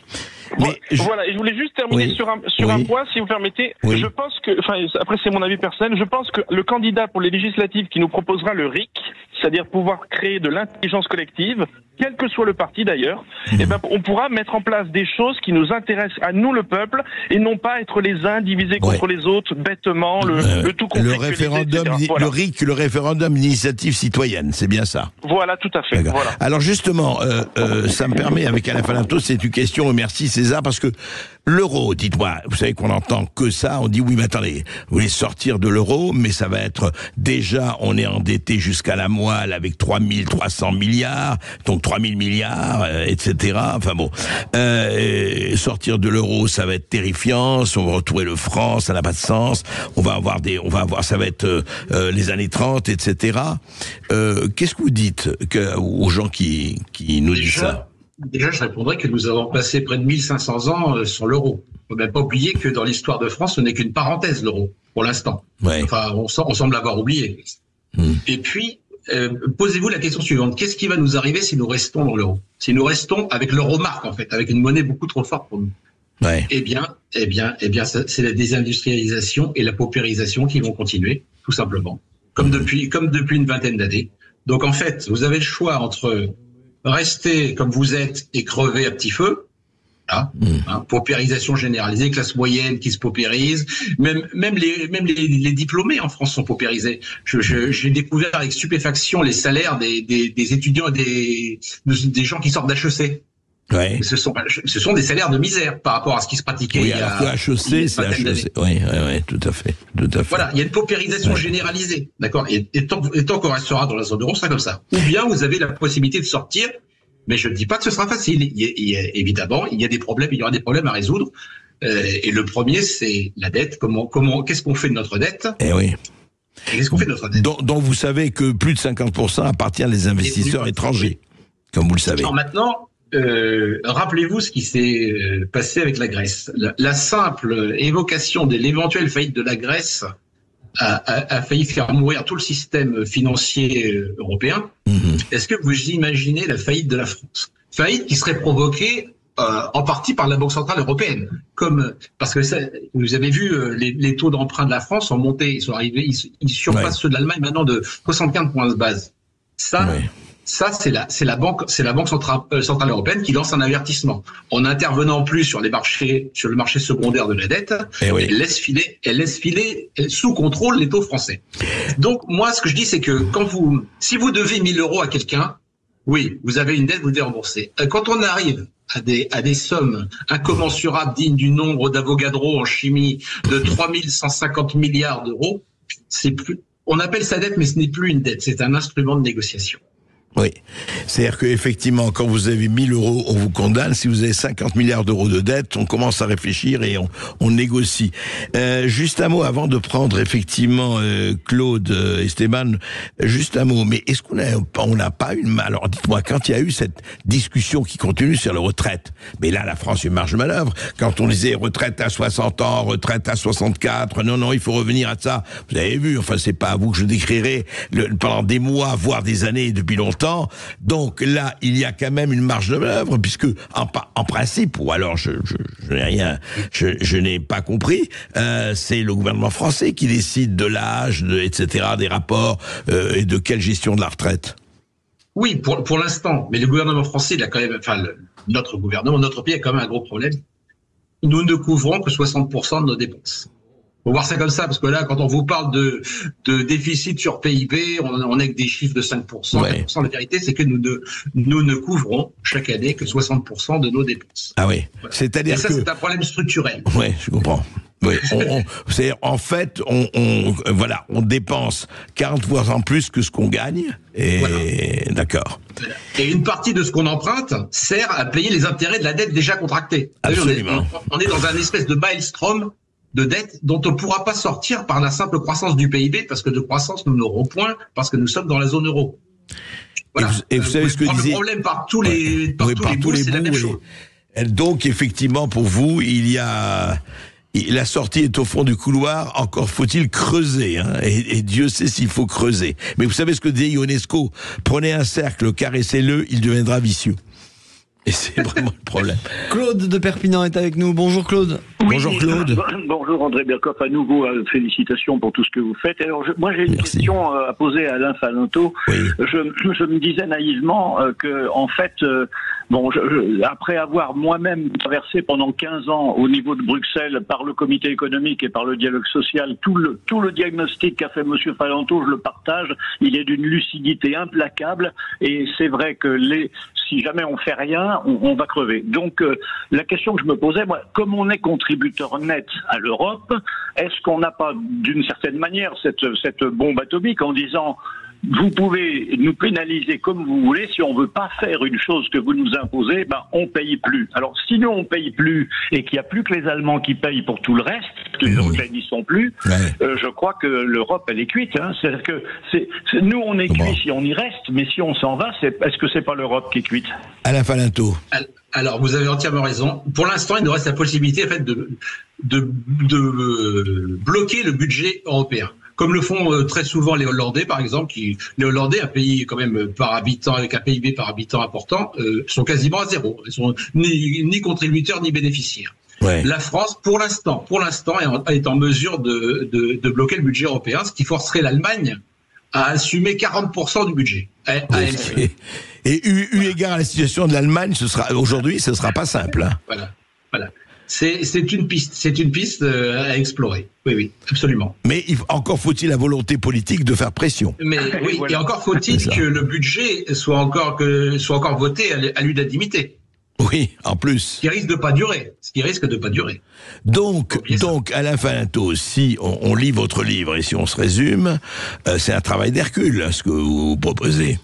Mais voilà, et je voulais juste terminer sur un point, si vous permettez. Je pense que, après c'est mon avis personnel, je pense que le candidat pour les législatives qui nous proposera le RIC, c'est-à-dire pouvoir créer de l'intelligence collective, quel que soit le parti d'ailleurs, on pourra mettre en place des choses qui nous intéressent à nous le peuple, et non pas être les uns divisés contre les autres, bêtement, le tout conflictualisé, le référendum, le RIC, le référendum d'initiative citoyenne, c'est bien ça. Voilà, tout à fait. Voilà. Alors justement, ça me permet, avec Alain Falinto, c'est une question, merci César, parce que l'euro, dites-moi, vous savez qu'on entend que ça, on dit oui, mais attendez, vous voulez sortir de l'euro, mais ça va être, déjà, on est endetté jusqu'à la moelle avec 3300 milliards, donc 3000 milliards, etc. Enfin bon, sortir de l'euro, ça va être terrifiant, si on va retrouver le franc, ça n'a pas de sens, ça va être les années 30, etc. Qu'est-ce que vous dites aux gens qui nous disent ça? Déjà, je répondrais que nous avons passé près de 1500 ans sur l'euro. Il ne faut même pas oublier que dans l'histoire de France, ce n'est qu'une parenthèse, l'euro, pour l'instant. Ouais. Enfin, on semble l'avoir oublié. Et puis, posez-vous la question suivante. Qu'est-ce qui va nous arriver si nous restons dans l'euro? Si nous restons avec l'euro-marque, en fait, avec une monnaie beaucoup trop forte pour nous. Ouais. Eh bien, c'est la désindustrialisation et la paupérisation qui vont continuer, tout simplement. Comme depuis une vingtaine d'années. Donc, en fait, vous avez le choix entre rester comme vous êtes et crever à petit feu, paupérisation généralisée, classe moyenne qui se paupérise, même les diplômés en France sont paupérisés. J'ai découvert avec stupéfaction les salaires des étudiants et des gens qui sortent d'HEC. Ouais. Ce sont des salaires de misère par rapport à ce qui se pratiquait il y a... alors que HEC, c'est HEC. Oui, tout à fait. Voilà, il y a une paupérisation généralisée, d'accord. Et tant qu'on restera dans la zone euro, ce sera comme ça. Ou bien vous avez la possibilité de sortir, mais je ne dis pas que ce sera facile. Évidemment, il y a des problèmes, il y aura des problèmes à résoudre. Et le premier, c'est la dette. Qu'est-ce qu'on fait de notre dette? Qu'est-ce qu'on fait de notre dette? dont vous savez que plus de 50% appartient à des investisseurs étrangers, comme vous le savez. Alors maintenant, rappelez-vous ce qui s'est passé avec la Grèce. La simple évocation de l'éventuelle faillite de la Grèce a failli faire mourir tout le système financier européen. Est-ce que vous imaginez la faillite de la France? Faillite qui serait provoquée en partie par la Banque Centrale Européenne. Parce que vous avez vu, les taux d'emprunt de la France ont monté, ils sont arrivés, ils surpassent ceux de l'Allemagne maintenant de 75 points de base. Ça, c'est la Banque Centrale Européenne qui lance un avertissement. En n'intervenant plus sur le marché secondaire de la dette, elle laisse filer sous contrôle les taux français. Donc, moi, ce que je dis, c'est que si vous devez 1000 euros à quelqu'un, oui, vous avez une dette, vous devez rembourser. Quand on arrive à des sommes incommensurables dignes du nombre d'Avogadro en chimie de 3150 milliards d'euros, on appelle ça dette, mais ce n'est plus une dette, c'est un instrument de négociation. Oui, c'est-à-dire qu'effectivement, quand vous avez 1000 euros, on vous condamne. Si vous avez 50 milliards d'euros de dette, on commence à réfléchir et on négocie. Juste un mot avant de prendre effectivement Claude Esteban. Juste un mot. Mais est-ce qu'on n'a pas une... Alors dites-moi, quand il y a eu cette discussion qui continue sur la retraite, mais là la France a une marge de manœuvre. Quand on disait retraite à 60 ans, retraite à 64, non, il faut revenir à ça. Vous avez vu, enfin c'est pas à vous que je décrirai pendant des mois, voire des années, depuis longtemps. Donc là, il y a quand même une marge de manœuvre, puisque en principe, ou alors je n'ai pas compris, c'est le gouvernement français qui décide de l'âge, etc., des rapports et de quelle gestion de la retraite. Oui, pour l'instant, mais le gouvernement français, il a quand même, notre pays a quand même un gros problème. Nous ne couvrons que 60% de nos dépenses. Faut voir ça comme ça, parce que là, quand on vous parle de déficit sur PIB, on est que des chiffres de 5%. 4%. La vérité, c'est que nous ne couvrons chaque année que 60% de nos dépenses. Ah oui. Voilà. C'est-à-dire et ça, c'est un problème structurel. Oui, je comprends. Oui, en fait, on dépense 40% plus que ce qu'on gagne, et voilà. D'accord. Et une partie de ce qu'on emprunte sert à payer les intérêts de la dette déjà contractée. Absolument. On est dans un espèce de maelstrom de dette dont on ne pourra pas sortir par la simple croissance du PIB, parce que de croissance, nous n'aurons point, parce que nous sommes dans la zone euro. Voilà. Et vous savez ce que disait... Le problème par tous les bouts, c'est la même chose. Donc, effectivement, pour vous, la sortie est au fond du couloir, encore faut-il creuser, hein, et Dieu sait s'il faut creuser. Mais vous savez ce que dit Ionesco, prenez un cercle, caressez-le, il deviendra vicieux. Et c'est vraiment le problème. Claude de Perpignan est avec nous. Bonjour Claude. Oui, bonjour Claude. Bonjour André Berkoff, à nouveau félicitations pour tout ce que vous faites. Alors moi j'ai une question à poser à Alain Falinto. Oui. Je me disais naïvement que en fait, après avoir moi-même traversé pendant 15 ans au niveau de Bruxelles par le comité économique et par le dialogue social, tout le diagnostic qu'a fait Monsieur Falinto, je le partage. Il est d'une lucidité implacable et c'est vrai que si jamais on fait rien, on va crever. Donc la question que je me posais, moi, comme on est contributeur net à l'Europe, est-ce qu'on n'a pas d'une certaine manière cette bombe atomique en disant vous pouvez nous pénaliser comme vous voulez, si on veut pas faire une chose que vous nous imposez, on paye plus. Alors si nous on paye plus et qu'il n'y a plus que les Allemands qui payent pour tout le reste, que les Européens n'y sont plus, je crois que l'Europe elle est cuite. Hein. C'est-à-dire que nous on est cuits si on y reste, mais si on s'en va, est-ce que c'est pas l'Europe qui est cuite? Alain Falinto. Alors vous avez entièrement raison. Pour l'instant, il nous reste la possibilité en fait de bloquer le budget européen. Comme le font très souvent les Hollandais, par exemple, les Hollandais, un pays quand même par habitant, avec un PIB par habitant important, sont quasiment à zéro. Ils sont ni contributeurs ni bénéficiaires. Ouais. La France, pour l'instant, est en mesure de bloquer le budget européen, ce qui forcerait l'Allemagne à assumer 40% du budget. Et eu égard à la situation de l'Allemagne, aujourd'hui, ce sera pas simple. Hein. Voilà. C'est une piste à explorer. Oui, absolument. Mais encore faut-il la volonté politique de faire pression. Mais oui, voilà. Et encore faut-il que le budget soit encore voté à l'unanimité. Oui, en plus. Ce qui risque de pas durer. Donc Alain Falinto, si on lit votre livre et si on se résume, c'est un travail d'Hercule, ce que vous proposez.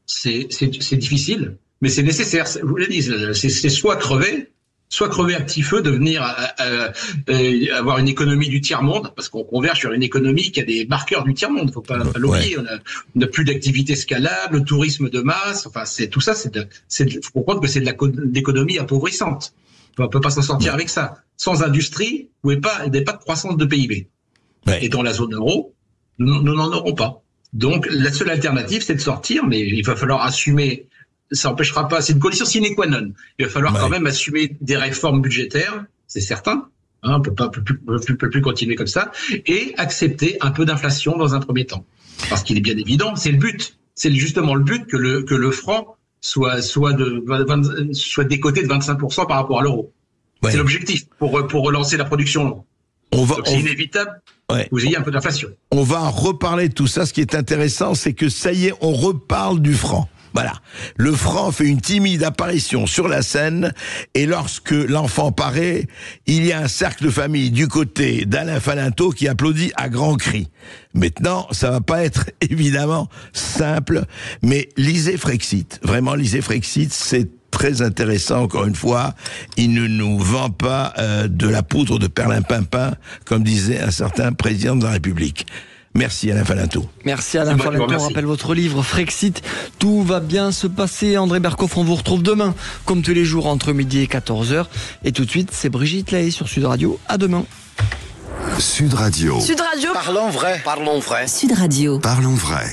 C'est difficile, mais c'est nécessaire. Vous l'avez dit, c'est soit crever à petit feu, devenir avoir une économie du tiers-monde, parce qu'on converge sur une économie qui a des marqueurs du tiers-monde, faut pas l'oublier. On n'a plus d'activité scalable, le tourisme de masse, enfin tout ça, faut comprendre que c'est de l'économie appauvrissante. On peut pas s'en sortir avec ça. Sans industrie, vous n'avez pas de croissance de PIB. Ouais. Et dans la zone euro, nous n'en aurons pas. Donc la seule alternative, c'est de sortir, mais il va falloir assumer. Ça n'empêchera pas, c'est une condition sine qua non. Il va falloir quand même assumer des réformes budgétaires, c'est certain. Hein, on peut plus continuer comme ça, et accepter un peu d'inflation dans un premier temps, parce qu'il est bien évident, c'est le but. C'est justement le but que le franc soit décoté de 25% par rapport à l'euro. Ouais. C'est l'objectif pour relancer la production. C'est inévitable. Ouais. Vous ayez un peu d'inflation. On va en reparler de tout ça. Ce qui est intéressant, c'est que ça y est, on reparle du franc. Voilà. Le franc fait une timide apparition sur la scène, et lorsque l'enfant paraît, il y a un cercle de famille du côté d'Alain Falinto qui applaudit à grands cris. Maintenant, ça va pas être évidemment simple, mais lisez Frexit. Vraiment, lisez Frexit, c'est très intéressant, encore une fois. Il ne nous vend pas de la poudre de perlimpinpin, comme disait un certain président de la République. Merci Alain Falinto. Merci Alain Falinto. On rappelle votre livre Frexit. Tout va bien se passer. André Berkoff, on vous retrouve demain, comme tous les jours, entre midi et 14h. Et tout de suite, c'est Brigitte Lahaye sur Sud Radio. À demain. Sud Radio. Sud Radio. Parlons vrai. Parlons vrai. Sud Radio. Parlons vrai.